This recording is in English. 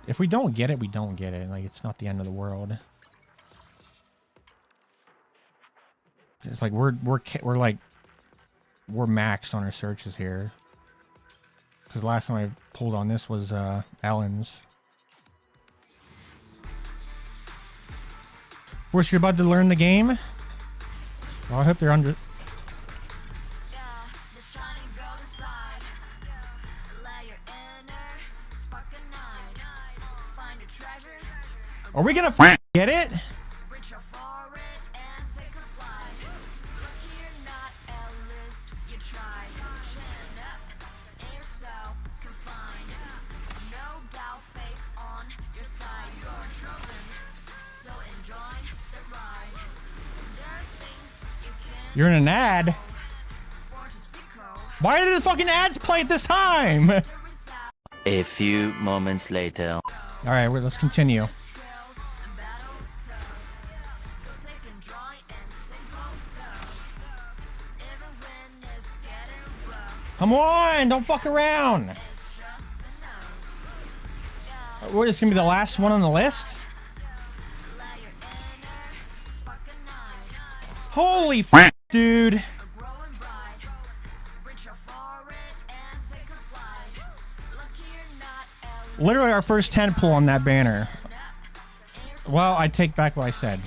If we don't get it, we don't get it. Like, it's not the end of the world. It's like we're maxed on our searches here. Because last time I pulled on this was Ellen's. Of course, you're about to learn the game. Well, I hope they're under. Are we gonna get it? You're in an ad? Why did the fucking ads play at this time? A few moments later. Alright, let's continue. Come on, don't fuck around. What is gonna be the last one on the list? Holy f, dude. Literally our first 10 pull on that banner. Well, I take back what I said.